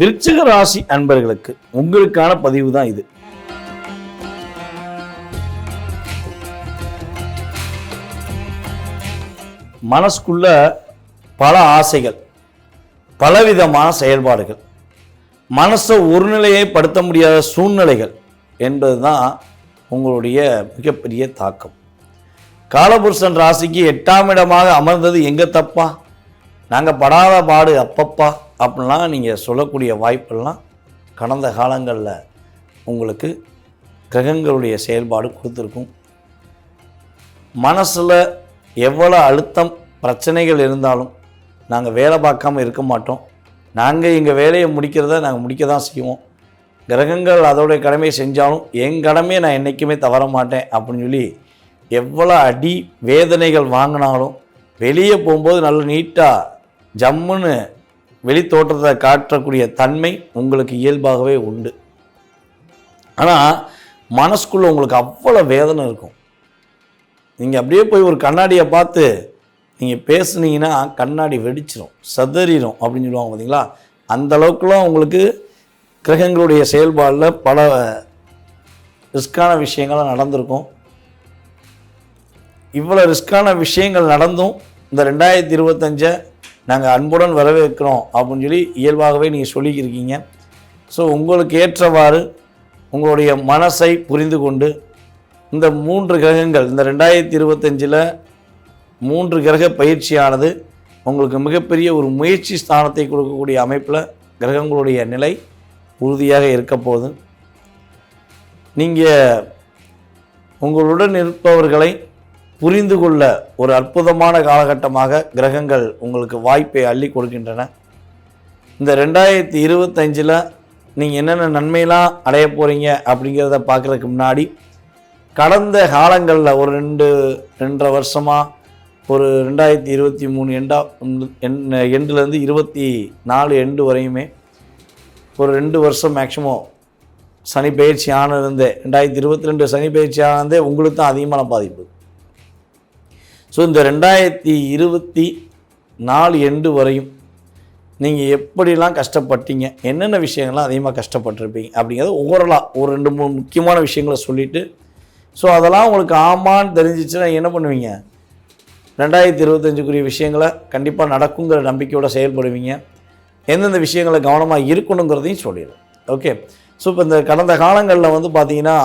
விருச்சிக ராசி அன்பர்களுக்கு உங்களுக்கான பதிவு தான் இது. மனசுக்குள்ள பல ஆசைகள், பலவிதமான செயல்பாடுகள், மனசை ஒருநிலையை படுத்த முடியாத சூழ்நிலைகள் என்பதுதான் உங்களுடைய மிகப்பெரிய தாக்கம். காலபுருஷன் ராசிக்கு 8ஆம் இடமாக அமர்ந்தது எங்க தப்பா, நாங்கள் படாத பாடு அப்பப்பா அப்படின்லாம் நீங்கள் சொல்லக்கூடிய வாய்ப்பெல்லாம் கடந்த காலங்களில் உங்களுக்கு கிரகங்களுடைய செயல்பாடு கொடுத்துருக்கும். மனசில் எவ்வளோ அழுத்தம் பிரச்சனைகள் இருந்தாலும் நாங்கள் வேலை பார்க்காம இருக்க மாட்டோம். நாங்கள் எங்கள் வேலையை முடிக்கிறத நாங்கள் முடிக்க தான் செய்வோம். கிரகங்கள் அதோடைய கடமையை செஞ்சாலும் என் கடமையை நான் என்றைக்குமே தவற மாட்டேன் அப்படின்னு சொல்லி எவ்வளோ அடி வேதனைகள் வாங்கினாலும் வெளியே போகும்போது நல்ல நீட்டாக ஜம்முன்னு வெளி தோற்றத்தை காட்டக்கூடிய தன்மை உங்களுக்கு இயல்பாகவே உண்டு. ஆனால் மனசுக்குள்ளே உங்களுக்கு அவ்வளோ வேதனை இருக்கும். நீங்கள் அப்படியே போய் ஒரு கண்ணாடியை பார்த்து நீங்கள் பேசுனீங்கன்னா கண்ணாடி வெடிச்சிடும், சதறிடும் அப்படின்னு சொல்லுவாங்க பார்த்தீங்களா. அந்த அளவுக்குலாம் உங்களுக்கு கிரகங்களுடைய செயல்பாடில் பல ரிஸ்கான விஷயங்கள்லாம் நடந்திருக்கும். இவ்வளோ ரிஸ்கான விஷயங்கள் நடந்தும் இந்த 2025 நாங்கள் அன்புடன் வரவேற்கிறோம் அப்படின்னு சொல்லி இயல்பாகவே நீங்கள் சொல்லிக்கிருக்கீங்க. ஸோ உங்களுக்கு ஏற்றவாறு உங்களுடைய மனசை புரிந்து கொண்டு இந்த 3 கிரகங்கள் இந்த 2025 3 கிரக பயிற்சியானது உங்களுக்கு மிகப்பெரிய ஒரு முயற்சி ஸ்தானத்தை கொடுக்கக்கூடிய அமைப்பில் கிரகங்களுடைய நிலை உறுதியாக இருக்க போகுது. நீங்கள் உங்களுடன் இருப்பவர்களை புரிந்து கொள்ள ஒரு அற்புதமான காலகட்டமாக கிரகங்கள் உங்களுக்கு வாய்ப்பை அள்ளி கொடுக்கின்றன. இந்த 2025 நீங்கள் என்னென்ன நன்மையெல்லாம் அடைய போகிறீங்க அப்படிங்கிறத பார்க்குறதுக்கு முன்னாடி கடந்த காலங்களில் ஒரு 2.5 வருஷமாக ஒரு 2023 எண்டுலேருந்து 24 எண்டு வரையுமே ஒரு 2 வருஷம் மேக்ஸிமம் சனி பயிற்சி ஆனதுலேருந்தே 2022 சனி பயிற்சி ஆனதே உங்களுக்கு தான் அதிகமான பாதிப்பு. ஸோ இந்த 2024 எண்டு வரையும் நீங்கள் எப்படிலாம் கஷ்டப்பட்டீங்க, என்னென்ன விஷயங்கள்லாம் அதிகமாக கஷ்டப்பட்டிருப்பீங்க அப்படிங்கிறது ஓவரலாக ஒரு 2-3 முக்கியமான விஷயங்களை சொல்லிவிட்டு, ஸோ அதெல்லாம் உங்களுக்கு ஆமான்னு தெரிஞ்சிச்சுன்னா என்ன பண்ணுவீங்க, 2025க்குரிய விஷயங்களை கண்டிப்பாக நடக்குங்கிற நம்பிக்கையோடு செயல்படுவீங்க. எந்தெந்த விஷயங்களை கவனமாக இருக்கணுங்கிறதையும் சொல்லிடுறேன். ஓகே. ஸோ இப்போ இந்த கடந்த காலங்களில் பார்த்தீங்கன்னா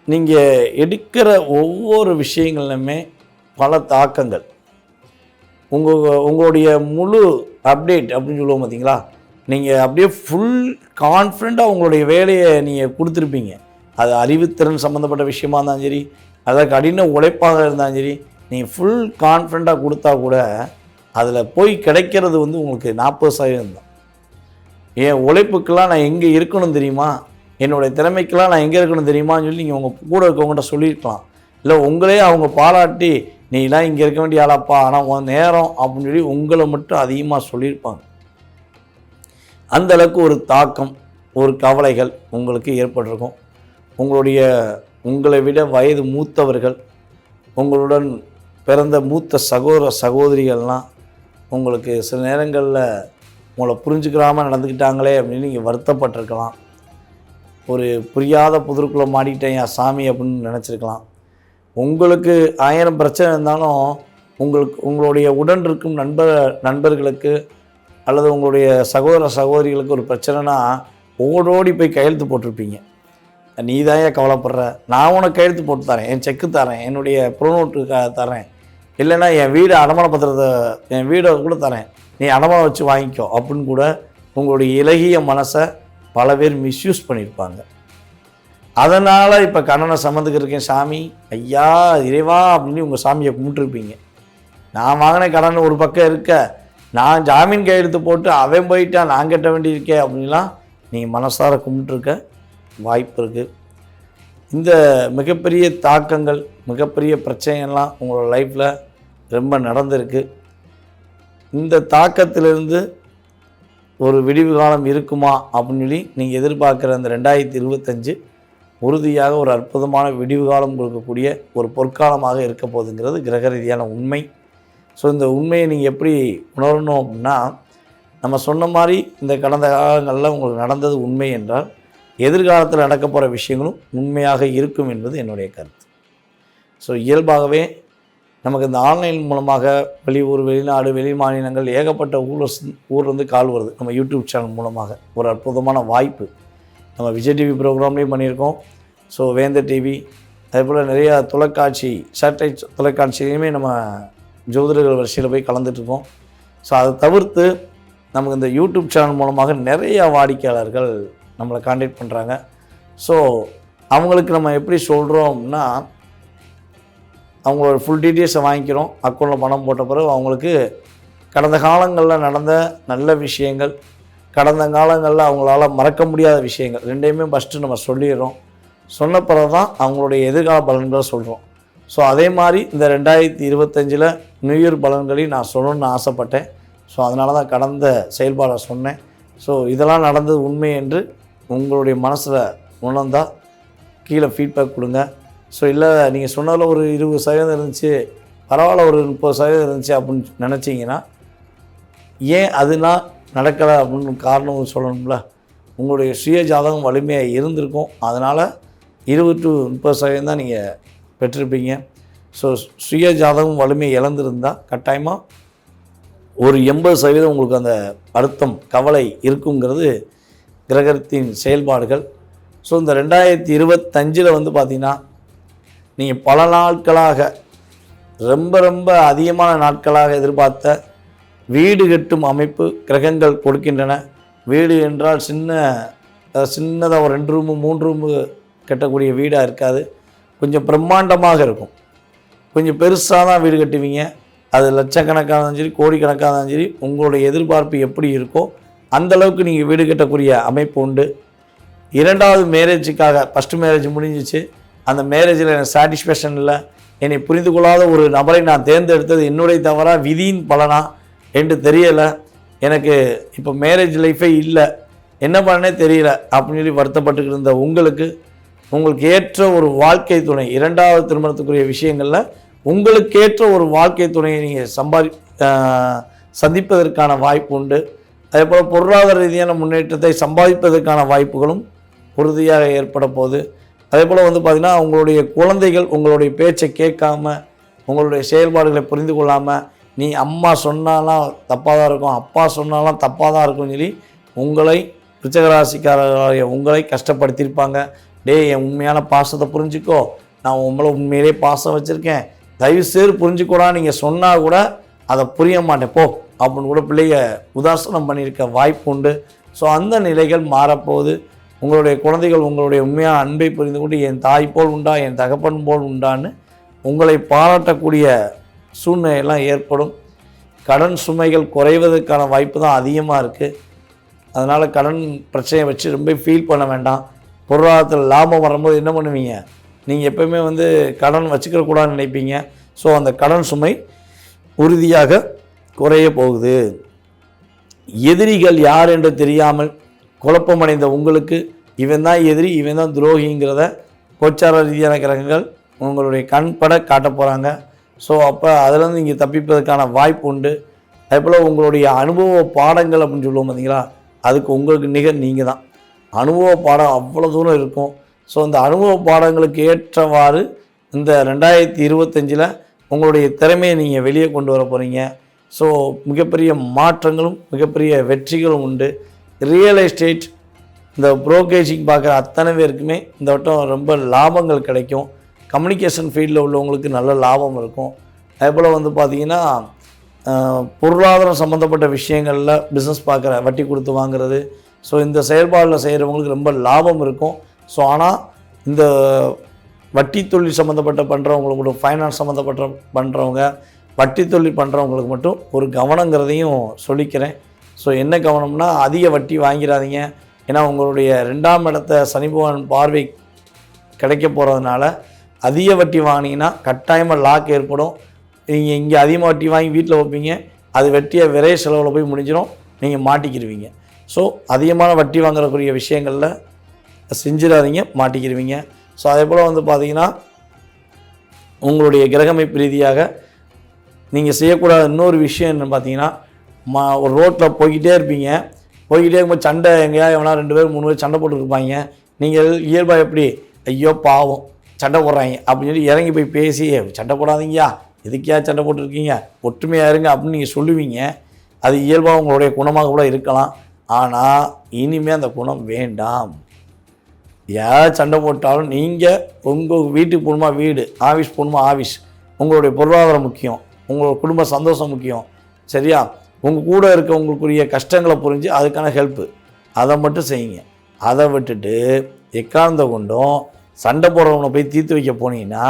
நீங்கள் எடுக்கிற ஒவ்வொரு விஷயங்கள்லையுமே பல தாக்கங்கள், உங்களுடைய முழு அப்டேட் அப்படின்னு சொல்லுவோம் பார்த்தீங்களா, நீங்கள் அப்படியே ஃபுல் கான்ஃபிடண்ட்டாக உங்களுடைய வேலையை நீங்கள் கொடுத்துருப்பீங்க. அது அறிவுத்திறன் சம்மந்தப்பட்ட விஷயமா இருந்தாலும் சரி, அதை கடின உழைப்பாக இருந்தாலும் சரி, நீங்கள் ஃபுல் கான்ஃபிடண்ட்டாக கொடுத்தா கூட அதில் போய் கிடைக்கிறது உங்களுக்கு 40% தான். என் உழைப்புக்கெல்லாம் நான் எங்கே இருக்கணும் தெரியுமா, என்னுடைய திறமைக்கெல்லாம் நான் எங்கே இருக்கணும் தெரியுமான்னு சொல்லி நீங்கள் உங்கள் கூட இருக்கவங்கள்ட்ட சொல்லியிருக்கலாம். இல்லை உங்களே அவங்க பாராட்டி நீலாம் இங்கே இருக்க வேண்டிய ஆளாப்பா, ஆனால் உன் நேரம் அப்படின்னு சொல்லி உங்களை மட்டும் அதிகமாக சொல்லியிருப்பாங்க. அந்தளவுக்கு ஒரு தாக்கம், ஒரு கவலைகள் உங்களுக்கு ஏற்பட்டிருக்கும். உங்களை விட வயது மூத்தவர்கள், உங்களுடன் பிறந்த மூத்த சகோதரிகள்லாம் உங்களுக்கு சில நேரங்களில் உங்களை புரிஞ்சுக்கிறாமல் நடந்துக்கிட்டாங்களே அப்படின்னு நீங்கள் வருத்தப்பட்டிருக்கலாம். ஒரு புரியாத புதிருக்குள்ளே மாட்டிக்கிட்டேன் என் சாமி அப்படின்னு நினச்சிருக்கலாம். உங்களுக்கு 1000 பிரச்சனை இருந்தாலும் உங்களுடைய உடன் இருக்கும் நண்பர்களுக்கு அல்லது உங்களுடைய சகோதரிகளுக்கு ஒரு பிரச்சனைனா ஓடோடி போய் கையெழுத்து போட்டிருப்பீங்க. நீ தான் ஏன் கவலைப்படுற, நான் உனக்கு கையெழுத்து போட்டு தரேன், என் செக்கு தரேன், என்னுடைய ப்ரோனோட்டு தரேன், இல்லைன்னா என் வீடு அடமான பத்திரத்தை என் வீடை கூட தரேன், நீ அடமானம் வச்சு வாங்கிக்கோ அப்படின்னு கூட உங்களுடைய இலகிய மனசை பல பேர் மிஸ்யூஸ் பண்ணியிருப்பாங்க. அதனால் இப்போ கண்ணனை சம்மந்துக்கிருக்கேன் சாமி, ஐயா இறைவா அப்படின்னு உங்கள் சாமியை கும்பிட்டுருப்பீங்க. நான் வாங்கின கடன் ஒரு பக்கம் இருக்க, நான் ஜாமீன் கையெழுத்து போட்டு அவன் போயிட்டான் நான் கட்ட வேண்டியிருக்கேன் அப்படின்லாம் நீங்கள் மனசார கும்பிட்டுருக்க வாய்ப்பு இருக்குது. இந்த மிகப்பெரிய தாக்கங்கள், மிகப்பெரிய பிரச்சனைகள்லாம் உங்களோட லைஃப்பில் ரொம்ப நடந்திருக்கு. இந்த தாக்கத்திலிருந்து ஒரு விடிவு காலம் இருக்குமா அப்படின்னு சொல்லி நீங்கள் எதிர்பார்க்குற அந்த 2025 உறுதியாக ஒரு அற்புதமான விடிவு காலம் கொடுக்கக்கூடிய ஒரு பொற்காலமாக இருக்க போகுதுங்கிறது கிரக ரீதியான உண்மை. ஸோ இந்த உண்மையை நீங்கள் எப்படி உணரணும் அப்படின்னா, நம்ம சொன்ன மாதிரி இந்த கடந்த காலங்களில் உங்களுக்கு நடந்தது உண்மை என்றால் எதிர்காலத்தில் நடக்க போகிற விஷயங்களும் உண்மையாக இருக்கும் என்பது என்னுடைய கருத்து. ஸோ இயல்பாகவே நமக்கு இந்த ஆன்லைன் மூலமாக வெளியூர், வெளிநாடு, வெளி மாநிலங்கள் ஏகப்பட்ட ஊர்லேருந்து கால் வருது. நம்ம யூடியூப் சேனல் மூலமாக ஒரு அற்புதமான வாய்ப்பு. நம்ம விஜய் டிவி ப்ரோக்ராம்லேயும் பண்ணியிருக்கோம். ஸோ வேந்தர் டிவி, அதேபோல் நிறையா தொலைக்காட்சி, சேட்டலைட் தொலைக்காட்சியிலையுமே நம்ம ஜோதிடர்கள் வரிசையில் போய் கலந்துட்டுருக்கோம். ஸோ அதை தவிர்த்து நமக்கு இந்த யூடியூப் சேனல் மூலமாக நிறையா வாடிக்கையாளர்கள் நம்மளை கான்டாக்ட் பண்ணுறாங்க. ஸோ அவங்களுக்கு நம்ம எப்படி சொல்கிறோம் அப்படின்னா, அவங்களோட ஃபுல் டீட்டெயில்ஸை வாங்கிக்கிறோம். அக்கௌண்ட்டில் பணம் போட்ட பிறகு அவங்களுக்கு கடந்த காலங்களில் நடந்த நல்ல விஷயங்கள், கடந்த காலங்களில் அவங்களால மறக்க முடியாத விஷயங்கள் ரெண்டையுமே ஃபஸ்ட்டு நம்ம சொல்லிடுறோம். சொன்ன பிறகு தான் அவங்களுடைய எதிர்கால பலன்களை சொல்கிறோம். ஸோ அதே மாதிரி இந்த 2025 நியூ இயர் பலன்களையும் நான் சொல்லணும்னு ஆசைப்பட்டேன். ஸோ அதனால தான் கடந்த செயல்பாடை சொன்னேன். ஸோ இதெல்லாம் நடந்தது உண்மை என்று உங்களுடைய மனசில் உணர்ந்தால் கீழே ஃபீட்பேக் கொடுங்க. ஸோ இல்லை நீங்கள் சொன்னதில் ஒரு 20% இருந்துச்சு, பரவாயில்ல ஒரு 30% இருந்துச்சு அப்படின்னு நினச்சிங்கன்னா, ஏன் அதுனா நடக்கலை அப்படின்னு காரணம் சொல்லணும்ல. உங்களுடைய சுய ஜாதகம் வலிமையாக இருந்திருக்கும். அதனால் 20 to 30% தான் நீங்கள் பெற்றிருப்பீங்க. ஸோ சுய ஜாதகம் வலிமையை இழந்திருந்தால் கட்டாயமாக ஒரு 80% உங்களுக்கு அந்த அழுத்தம், கவலை இருக்குங்கிறது கிரகத்தின் செயல்பாடுகள். ஸோ இந்த 2025 பார்த்திங்கன்னா, நீங்கள் பல நாட்களாக ரொம்ப அதிகமான நாட்களாக எதிர்பார்த்த வீடு கட்டும் அமைப்பு கிரகங்கள் கொடுக்கின்றன. வீடு என்றால் சின்னதாக ஒரு 2 ரூமு 3 ரூமு கட்டக்கூடிய வீடாக இருக்காது. கொஞ்சம் பிரம்மாண்டமாக இருக்கும். கொஞ்சம் பெருசாக தான் வீடு கட்டுவீங்க. அது லட்சக்கணக்கானாலும் சரி, கோடிக்கணக்கானாலும் சரி, உங்களுடைய எதிர்பார்ப்பு எப்படி இருக்கோ அந்தளவுக்கு நீங்கள் வீடு கட்டக்கூடிய அமைப்பு உண்டு. 2வது மேரேஜுக்காக, ஃபஸ்ட்டு மேரேஜ் முடிஞ்சிச்சு, அந்த மேரேஜில் எனக்கு சாட்டிஸ்ஃபேக்ஷன் இல்லை, என்னை புரிந்து கொள்ளாத ஒரு நபரை நான் தேர்ந்தெடுத்தது என்னுடைய தவறா விதியின் பலனா என்று தெரியலை, எனக்கு இப்போ மேரேஜ் லைஃபே இல்லை, என்ன பண்ணனே தெரியல அப்படின்னு சொல்லி வருத்தப்பட்டுக்கிட்டு இருந்த உங்களுக்கு ஏற்ற ஒரு வாழ்க்கை துணை, 2வது திருமணத்துக்குரிய விஷயங்களில் உங்களுக்கு ஏற்ற ஒரு வாழ்க்கை துணையை நீங்கள் சந்திப்பதற்கான வாய்ப்பு உண்டு. அதே போல் பொருளாதார ரீதியான முன்னேற்றத்தை சம்பாதிப்பதற்கான வாய்ப்புகளும் உறுதியாக ஏற்பட போகுது. அதே போல் பார்த்திங்கன்னா, உங்களுடைய குழந்தைகள் உங்களுடைய பேச்சை கேட்காம, உங்களுடைய செயல்பாடுகளை புரிந்து கொள்ளாமல், நீ அம்மா சொன்னாலாம் தப்பாக தான் இருக்கும், அப்பா சொன்னாலாம் தப்பாக தான் இருக்கும்னு சொல்லி உங்களை ரிச்சகராசிக்காரர்களாகிய உங்களை கஷ்டப்படுத்தியிருப்பாங்க. என் உண்மையான பாசத்தை புரிஞ்சுக்கோ, நான் உங்களை உண்மையிலே பாசம் வச்சுருக்கேன், தயவுசெய்து புரிஞ்சுக்கூடா, நீங்கள் சொன்னால் கூட அதை புரிய மாட்டேன் போ அப்படின்னு கூட பிள்ளைய உதாசனம் பண்ணியிருக்க வாய்ப்பு உண்டு. ஸோ அந்த நிலைகள் மாறப்போகுது. உங்களுடைய குழந்தைகள் உங்களுடைய உண்மையான அன்பை புரிந்து கொண்டு என் தாய் போல் உண்டா, என் தகப்பன் போல் உண்டான்னு உங்களை பாராட்டக்கூடிய சூழ்நிலையெல்லாம் ஏற்படும். கடன் சுமைகள் குறைவதற்கான வாய்ப்பு தான் அதிகமாக இருக்குது. அதனால் கடன் பிரச்சனையை வச்சு ரொம்ப ஃபீல் பண்ண வேண்டாம். பொருளாதாரத்தில் லாபம் வரும்போது என்ன பண்ணுவீங்க, நீங்கள் எப்போயுமே கடன் வச்சுக்கிறக்கூடாதுன்னு நினைப்பீங்க. ஸோ அந்த கடன் சுமை உறுதியாக குறைய போகுது. எதிரிகள் யார் என்று தெரியாமல் குழப்பமடைந்த உங்களுக்கு இவன் தான் எதிரி, இவன் தான் துரோகிங்கிறத கோச்சார ரீதியான கிரகங்கள் உங்களுடைய கண்பட காட்ட போகிறாங்க. ஸோ அப்போ அதிலேருந்து இங்கே தப்பிப்பதற்கான வாய்ப்பு உண்டு. அதேபோல் உங்களுடைய அனுபவ பாடங்கள் அப்படின்னு சொல்லுவோம் பார்த்தீங்களா, அதுக்கு உங்களுக்கு நிகர் நீங்கள் தான். அனுபவ பாடம் அவ்வளோ தூரம் இருக்கும். ஸோ அந்த அனுபவ பாடங்களுக்கு ஏற்றவாறு இந்த 2025 உங்களுடைய திறமையை நீங்கள் வெளியே கொண்டு வர போகிறீங்க. ஸோ மிகப்பெரிய மாற்றங்களும் மிகப்பெரிய வெற்றிகளும் உண்டு. ரியல் எஸ்டேட், இந்த புரோக்கேஜிங் பார்க்குற அத்தனை பேருக்குமே இந்த வட்டம் ரொம்ப லாபங்கள் கிடைக்கும். கம்யூனிகேஷன் ஃபீல்டில் உள்ளவங்களுக்கு நல்ல லாபம் இருக்கும். அதேபோல் பார்த்திங்கன்னா, பொருளாதாரம் சம்மந்தப்பட்ட விஷயங்களில் பிஸ்னஸ் பார்க்குற, வட்டி கொடுத்து வாங்குறது, ஸோ இந்த செயல்பாடில் செய்கிறவங்களுக்கு ரொம்ப லாபம் இருக்கும். ஸோ ஆனால் இந்த வட்டி தொழில் சம்மந்தப்பட்ட பண்ணுறவங்களுக்கு மட்டும், ஃபைனான்ஸ் சம்மந்தப்பட்ட பண்ணுறவங்க, வட்டி தொழில் பண்ணுறவங்களுக்கு மட்டும் ஒரு கவனங்கிறதையும் சொல்லிக்கிறேன். ஸோ என்ன கவனம்னா, அதிக வட்டி வாங்கிடாதீங்க. ஏன்னா உங்களுடைய 2ஆம் இடத்த சனி பகவான் பார்வை கிடைக்க போகிறதுனால அதிக வட்டி வாங்கினீங்கன்னா கட்டாயமாக லாக் ஏற்படும். நீங்கள் இங்கே அதிகமாக வட்டி வாங்கி வீட்டில் வைப்பீங்க, அது வெட்டியை விரைய செலவில் போய் முடிஞ்சிடும், நீங்கள் மாட்டிக்கிடுவீங்க. ஸோ அதிகமான வட்டி வாங்குறக்கூடிய விஷயங்களில் செஞ்சிடாதீங்க, மாட்டிக்கிடுவீங்க. ஸோ அதே போல் பார்த்திங்கன்னா, உங்களுடைய கிரகமைப்பு ரீதியாக நீங்கள் செய்யக்கூடாத இன்னொரு விஷயம் என்னென்னு பார்த்தீங்கன்னா, ஒரு ரோட்டில் போய்கிட்டே இருப்பீங்க. போய்கிட்டே இருக்கும்போது சண்டை எங்கேயா எவனா 2 பேர் 3 பேர் சண்டை போட்டுருப்பாங்க. நீங்கள் இயல்பாக எப்படி ஐயோ பாவம் சண்டை போடுறாங்க அப்படின்னு சொல்லி இறங்கி போய் பேசி சண்டை போடாதீங்கயா, எதுக்கியா சண்டை போட்டுருக்கீங்க, ஒற்றுமையாக இருங்க அப்படின்னு நீங்கள் சொல்லுவீங்க. அது இயல்பாக உங்களுடைய குணமாக கூட இருக்கலாம். ஆனால் இனிமேல் அந்த குணம் வேண்டாம். யார் சண்டை போட்டாலும் நீங்கள் உங்கள் வீட்டுக்கு போகணுமா வீடு, ஆஃபீஸ் போகணுமா ஆஃபீஸ், உங்களுடைய பொருளாதாரம் முக்கியம், உங்களோட குடும்ப சந்தோஷம் முக்கியம். சரியா? உங்கள் கூட இருக்க உங்களுக்குரிய கஷ்டங்களை புரிஞ்சு அதுக்கான ஹெல்ப்பு அதை மட்டும் செய்யுங்க. அதை விட்டுட்டு எக்காரணத்த கொண்டும் சண்டை போடுறவனை போய் தீர்த்து வைக்க போனீங்கன்னா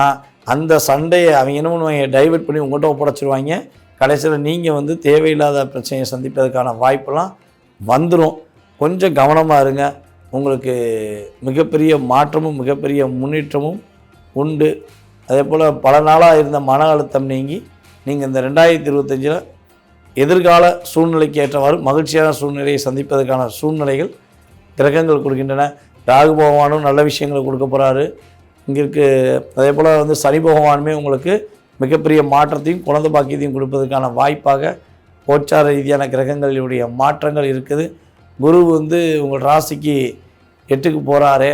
அந்த சண்டையை அவங்க என்ன பண்ணுவாங்க, டைவெர்ட் பண்ணி உங்கள்கிட்ட ஒப்படைச்சிருவாங்க. கடைசியில் நீங்கள் தேவையில்லாத பிரச்சனையை சந்திப்பதற்கான வாய்ப்பெல்லாம் வந்துடும். கொஞ்சம் கவனமாக இருங்க. உங்களுக்கு மிகப்பெரிய மாற்றமும் மிகப்பெரிய முன்னேற்றமும் உண்டு. அதே போல் பல நாளாக இருந்த மன அழுத்தம் நீங்கி நீங்கள் இந்த 2025 எதிர்கால சூழ்நிலைக்கு ஏற்றவாறு மகிழ்ச்சியான சூழ்நிலையை சந்திப்பதற்கான சூழ்நிலைகள் கிரகங்கள் கொடுக்கின்றன. ராகு பகவானும் நல்ல விஷயங்களை கொடுக்க போகிறாரு. இங்கே இருக்குது. அதே போல் சனி பகவானுமே உங்களுக்கு மிகப்பெரிய மாற்றத்தையும் குழந்தை பாக்கியத்தையும் கொடுப்பதற்கான வாய்ப்பாக கோச்சார ரீதியான கிரகங்களுடைய மாற்றங்கள் இருக்குது. குரு உங்கள் ராசிக்கு 8க்கு போகிறாரு.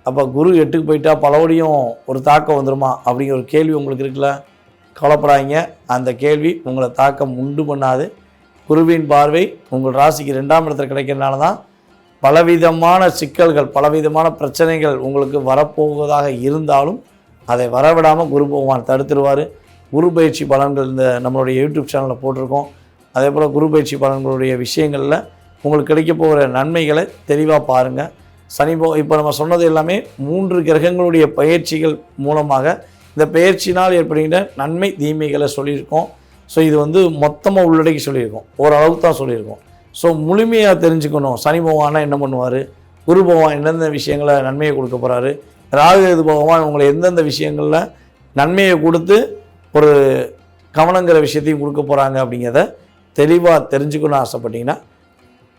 அப்போ குரு 8க்கு போயிட்டா பலவடியும் ஒரு தாக்கம் வந்துடுமா அப்படிங்கிற ஒரு கேள்வி உங்களுக்கு இருக்குல்ல. கவலைப்படாதீங்க, அந்த கேள்வி உங்களை தாக்கம் உண்டு பண்ணாது. குருவின் பார்வை உங்கள் ராசிக்கு 2ஆம் இடத்துல கிடைக்கிறதுனால தான் பலவிதமான சிக்கல்கள் பலவிதமான பிரச்சனைகள் உங்களுக்கு வரப்போவதாக இருந்தாலும் அதை வரவிடாமல் குரு பகவான் தடுத்துடுவார். குரு பயிற்சி பலன்கள் இந்த நம்மளுடைய யூடியூப் சேனலில் போட்டிருக்கோம். அதே போல் குரு பயிற்சி பலன்களுடைய விஷயங்களில் உங்களுக்கு கிடைக்க போகிற நன்மைகளை தெளிவாக பாருங்கள். இப்போ நம்ம சொன்னது எல்லாமே 3 கிரகங்களுடைய பயிற்சிகள் மூலமாக இந்த பயிற்சினால் ஏற்படுகின்ற நன்மை தீமைகளை சொல்லியிருக்கோம். ஸோ இது மொத்தமாக உள்ளடக்கி சொல்லியிருக்கோம், ஓரளவுக்கு தான் சொல்லியிருக்கோம். ஸோ முழுமையாக தெரிஞ்சுக்கணும். சனி பகவானா என்ன பண்ணுவார், குரு பகவான் எந்தெந்த விஷயங்களை நன்மையை கொடுக்க போகிறாரு, ராகு பகவான் உங்களை எந்தெந்த விஷயங்களில் நன்மையை கொடுத்து ஒரு கவனங்கிற விஷயத்தையும் கொடுக்க போகிறாங்க அப்படிங்கிறத தெளிவாக தெரிஞ்சுக்கணும்னு ஆசைப்பட்டீங்கன்னா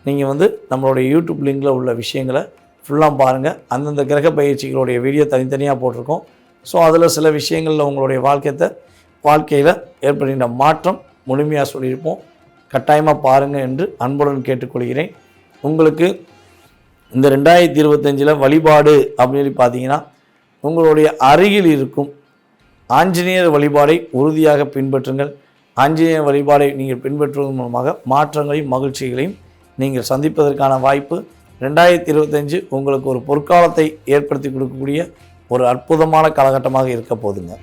நீங்கள் நம்மளுடைய யூடியூப் லிங்கில் உள்ள விஷயங்களை ஃபுல்லாக பாருங்கள். அந்தந்த கிரக பயிற்சிகளுடைய வீடியோ தனித்தனியாக போட்டிருக்கோம். ஸோ அதில் சில விஷயங்களில் உங்களுடைய வாழ்க்கையில் ஏற்படுகின்ற மாற்றம் முழுமையாக சொல்லியிருப்போம். கட்டாயமாக பாருங்கள் என்று அன்புடன் கேட்டுக்கொள்கிறேன். உங்களுக்கு இந்த 2025 வழிபாடு அப்படின்னு பார்த்தீங்கன்னா உங்களுடைய அருகில் இருக்கும் ஆஞ்சநேயர் வழிபாடை உறுதியாக பின்பற்றுங்கள். ஆஞ்சநேயர் வழிபாடை நீங்கள் பின்பற்றுவதன் மூலமாக மாற்றங்களையும் மகிழ்ச்சிகளையும் நீங்கள் சந்திப்பதற்கான வாய்ப்பு 2025 உங்களுக்கு ஒரு பொற்காலத்தை ஏற்படுத்தி கொடுக்கக்கூடிய ஒரு அற்புதமான காலகட்டமாக இருக்க போதுங்க.